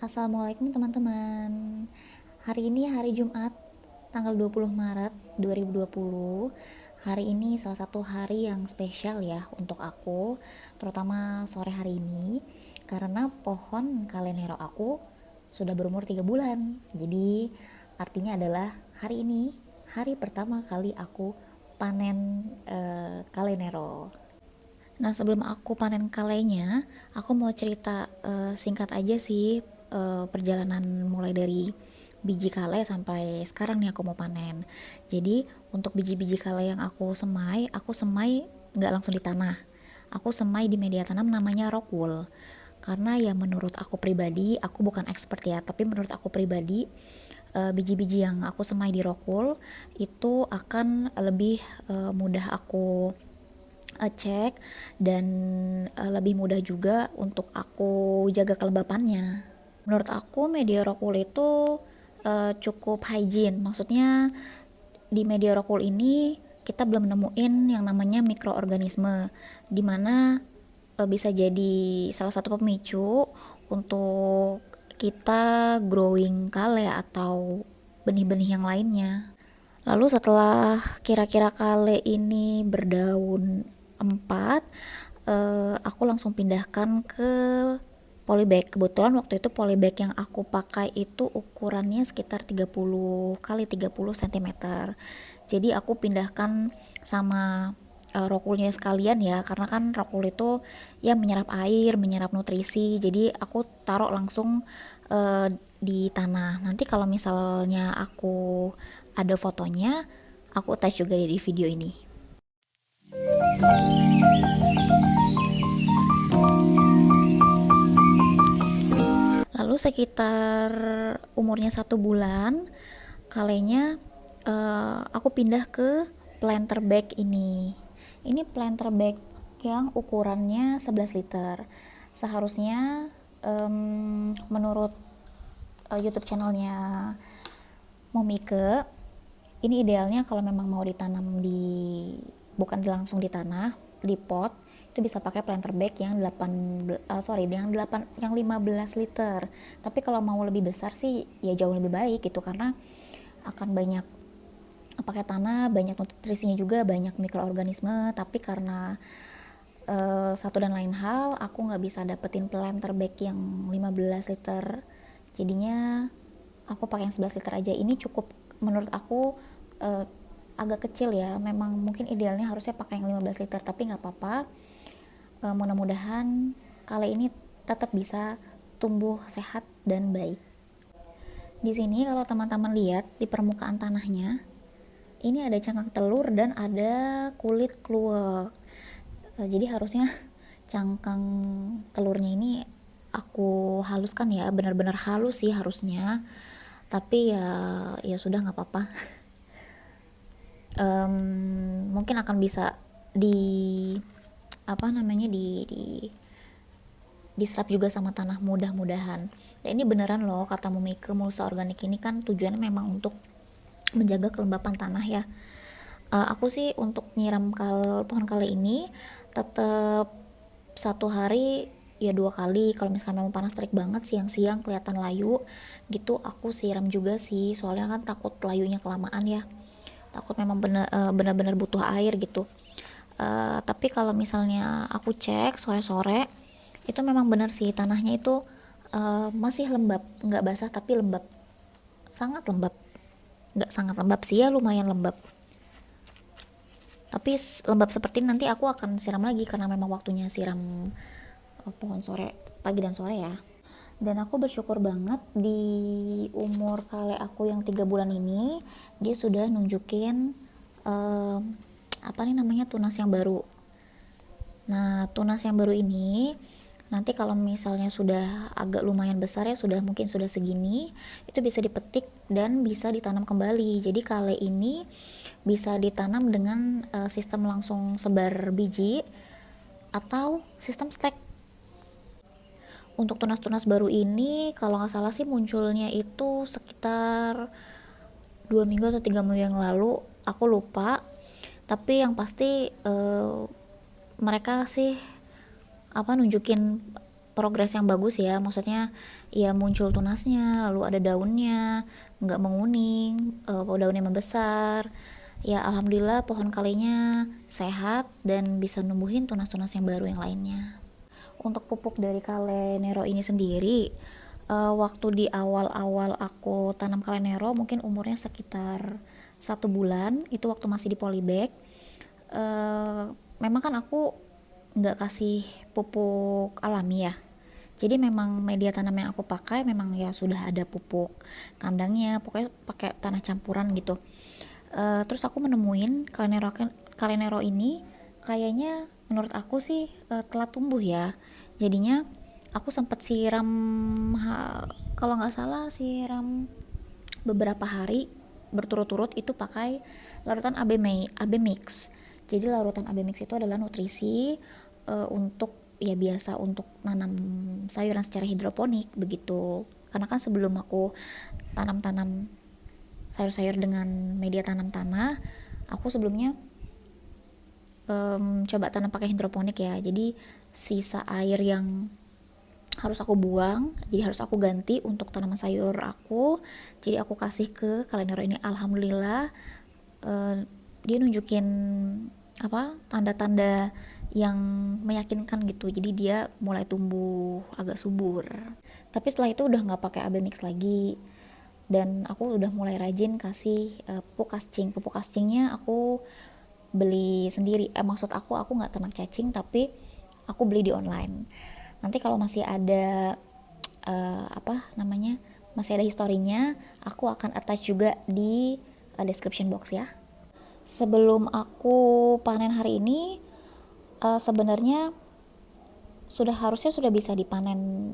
Assalamualaikum teman-teman. Hari ini hari Jumat, tanggal 20 Maret 2020. Hari ini salah satu hari yang spesial ya untuk aku, terutama sore hari ini, karena pohon kalenero aku sudah berumur 3 bulan. Jadi artinya adalah hari ini hari pertama kali aku panen kalenero. Nah, sebelum aku panen kalenya, aku mau cerita singkat aja sih, perjalanan mulai dari biji kale sampai sekarang nih aku mau panen. Jadi, untuk biji-biji kale yang aku semai nggak langsung di tanah. Aku semai di media tanam namanya rock wool. Karena ya menurut aku pribadi, aku bukan expert ya, tapi menurut aku pribadi, biji-biji yang aku semai di rock wool itu akan lebih mudah aku cek dan lebih mudah juga untuk aku jaga kelembapannya. Menurut aku media rock wool itu cukup hygiene. Maksudnya di media rock wool ini kita belum nemuin yang namanya mikroorganisme, dimana bisa jadi salah satu pemicu untuk kita growing kale atau benih-benih yang lainnya. Lalu setelah kira-kira kale ini berdaun 4, aku langsung pindahkan ke polybag. Kebetulan waktu itu polybag yang aku pakai itu ukurannya sekitar 30 kali 30 cm. Jadi aku pindahkan sama rockwoolnya sekalian ya, karena kan rockwool itu ya menyerap air, menyerap nutrisi. Jadi aku taruh langsung di tanah. Nanti kalau misalnya aku ada fotonya, aku attach juga di video ini. Lalu sekitar umurnya 1 bulan, kalenya aku pindah ke planter bag ini. Ini planter bag yang ukurannya 11 liter. Seharusnya menurut YouTube channelnya Momike, ini idealnya kalau memang mau ditanam di bukan langsung di tanah, di pot, itu bisa pakai planter bag yang 15 liter. Tapi kalau mau lebih besar sih ya jauh lebih baik gitu, karena akan banyak pakai tanah, banyak nutrisinya juga, banyak mikroorganisme. Tapi karena satu dan lain hal, aku nggak bisa dapetin planter bag yang 15 liter, jadinya aku pakai yang 11 liter aja. Ini cukup menurut aku uh, agak kecil ya, memang mungkin idealnya harusnya pakai yang 15 liter, tapi nggak apa-apa. Mudah-mudahan kali ini tetap bisa tumbuh sehat dan baik. Di sini kalau teman-teman lihat di permukaan tanahnya, ini ada cangkang telur dan ada kulit kluwek. Jadi harusnya cangkang telurnya ini aku haluskan ya, benar-benar halus sih harusnya. Tapi ya sudah, nggak apa-apa. Mungkin akan bisa di apa namanya diserap juga sama tanah, mudah-mudahan. Ya, ini beneran loh kata Mumike, mulsa organik ini kan tujuannya memang untuk menjaga kelembapan tanah ya. Aku sih untuk nyiram pohon kale ini tetap 1 hari ya 2 kali. Kalau misalkan memang panas terik banget siang-siang kelihatan layu gitu, aku siram juga sih, soalnya kan takut layunya kelamaan ya, takut memang benar-benar butuh air gitu. Tapi kalau misalnya aku cek sore-sore, itu memang benar sih tanahnya itu masih lembab, nggak basah tapi lembab, sangat lembab. Nggak sangat lembab sih ya, lumayan lembab. Tapi lembab seperti ini nanti aku akan siram lagi, karena memang waktunya siram pohon sore, pagi dan sore ya. Dan aku bersyukur banget di umur kale aku yang 3 bulan ini, dia sudah nunjukin eh, apa nih namanya, tunas yang baru. Nah, tunas yang baru ini nanti kalau misalnya sudah agak lumayan besar ya, mungkin sudah segini, itu bisa dipetik dan bisa ditanam kembali. Jadi kale ini bisa ditanam dengan sistem langsung sebar biji atau sistem stek. Untuk tunas-tunas baru ini kalau nggak salah sih munculnya itu sekitar 2 minggu atau 3 minggu yang lalu, aku lupa. Tapi yang pasti mereka sih nunjukin progres yang bagus ya, maksudnya ya muncul tunasnya, lalu ada daunnya, nggak menguning, daunnya membesar. Ya alhamdulillah pohon kalinya sehat dan bisa numbuhin tunas-tunas yang baru yang lainnya. Untuk pupuk dari kale nero ini sendiri, waktu di awal-awal aku tanam kale nero mungkin umurnya sekitar 1 bulan, itu waktu masih di polybag. Memang kan aku nggak kasih pupuk alami ya, jadi memang media tanam yang aku pakai memang ya sudah ada pupuk kandangnya, pokoknya pakai tanah campuran gitu. Terus aku menemuin kalenero ini kayaknya menurut aku sih telat tumbuh ya, jadinya aku sempat siram, kalau nggak salah siram beberapa hari berturut-turut itu pakai larutan AB mix. Jadi larutan AB mix itu adalah nutrisi untuk ya biasa untuk nanam sayuran secara hidroponik begitu. Karena kan sebelum aku tanam-tanam sayur-sayur dengan media tanam tanah, aku sebelumnya coba tanam pakai hidroponik ya. Jadi sisa air yang harus aku buang, jadi harus aku ganti untuk tanaman sayur aku, jadi aku kasih ke kalenero ini. Alhamdulillah dia nunjukin apa tanda-tanda yang meyakinkan gitu, jadi dia mulai tumbuh agak subur. Tapi setelah itu udah nggak pakai AB mix lagi, dan aku udah mulai rajin kasih pupuk cacingnya aku beli sendiri. Maksud aku nggak ternak cacing, tapi aku beli di online. Nanti kalau masih ada apa namanya, masih ada historinya, aku akan attach juga di description box ya. Sebelum aku panen hari ini, sebenarnya harusnya sudah bisa dipanen,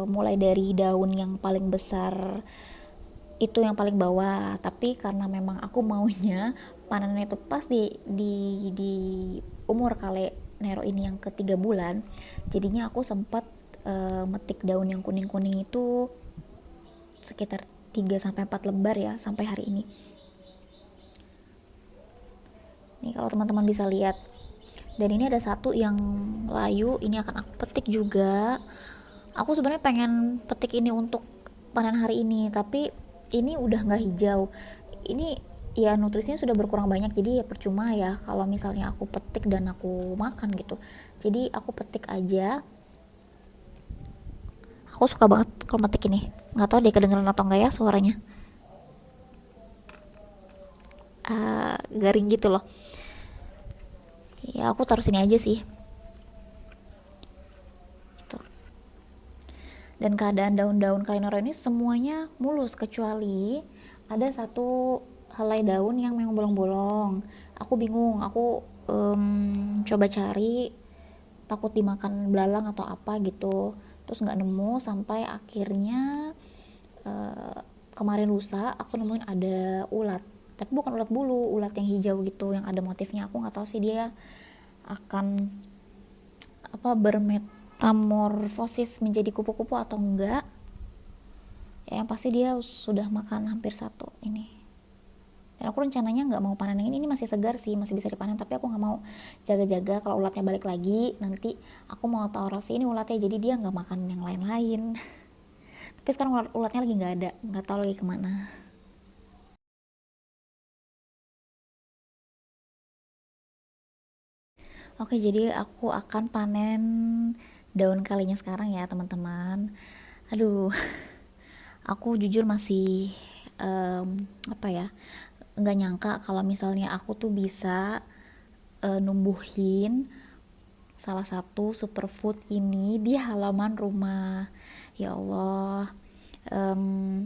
mulai dari daun yang paling besar itu yang paling bawah, tapi karena memang aku maunya panennya itu pas di umur kale nero ini yang ke 3 bulan, jadinya aku sempat metik daun yang kuning-kuning itu sekitar 3 sampai 4 lembar ya sampai hari ini. Nih kalau teman-teman bisa lihat, dan ini ada satu yang layu, ini akan aku petik juga. Aku sebenarnya pengen petik ini untuk panen hari ini, tapi ini udah nggak hijau. Ini ya nutrisinya sudah berkurang banyak, jadi ya percuma ya kalau misalnya aku petik dan aku makan gitu. Jadi aku petik aja. Aku suka banget kalau petik ini. Nggak tahu deh kedengeran atau enggak ya suaranya. Garing gitu loh. Ya aku taruh sini aja sih. Gitu. Dan keadaan daun-daun kalinoro ini semuanya mulus kecuali ada satu helai daun yang memang bolong-bolong. Aku bingung, aku coba cari, takut dimakan belalang atau apa gitu, terus nggak nemu sampai akhirnya kemarin lusa aku nemuin ada ulat, tapi bukan ulat bulu, ulat yang hijau gitu yang ada motifnya. Aku nggak tahu sih dia akan apa bermetamorfosis menjadi kupu-kupu atau enggak ya, yang pasti dia sudah makan hampir satu ini. Dan aku rencananya nggak mau panen yang ini masih segar sih, masih bisa dipanen, tapi aku nggak mau jaga-jaga kalau ulatnya balik lagi, nanti aku mau taruh sih ini ulatnya jadi dia nggak makan yang lain-lain. Tapi sekarang ulatnya lagi nggak ada, nggak tahu lagi kemana. Oke, jadi aku akan panen daun kalinya sekarang ya teman-teman. Aduh, aku jujur masih apa ya, nggak nyangka kalau misalnya aku tuh bisa numbuhin salah satu superfood ini di halaman rumah. Ya Allah, em,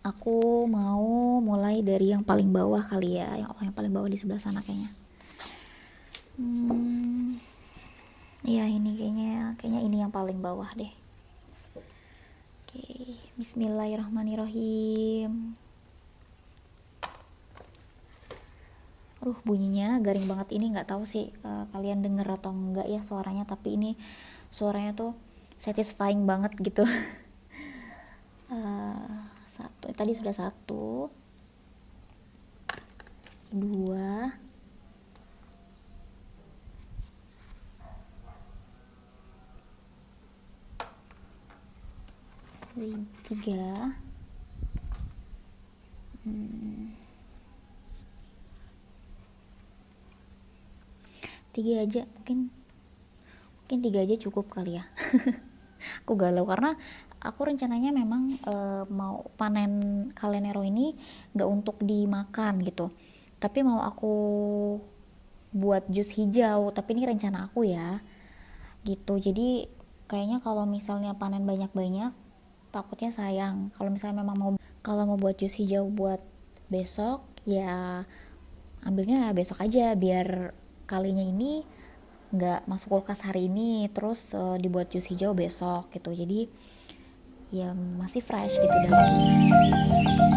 aku mau mulai dari yang paling bawah kali ya, yang paling bawah di sebelah sana kayaknya. Iya ini kayaknya ini yang paling bawah deh. Oke, Bismillahirrahmanirrahim. Bunyinya garing banget ini, nggak tahu sih kalian denger atau enggak ya suaranya, tapi ini suaranya tuh satisfying banget gitu. Satu tadi sudah, satu, dua, kali 3, 3 aja, mungkin 3 aja cukup kali ya. Aku galau karena aku rencananya memang mau panen kalenero ini gak untuk dimakan gitu, tapi mau aku buat jus hijau, tapi ini rencana aku ya gitu. Jadi kayaknya kalau misalnya panen banyak-banyak takutnya sayang. Kalau misalnya memang mau buat jus hijau buat besok ya, ambilnya besok aja biar kalinya ini nggak masuk kulkas hari ini terus dibuat jus hijau besok gitu. Jadi ya masih fresh gitu dalamnya.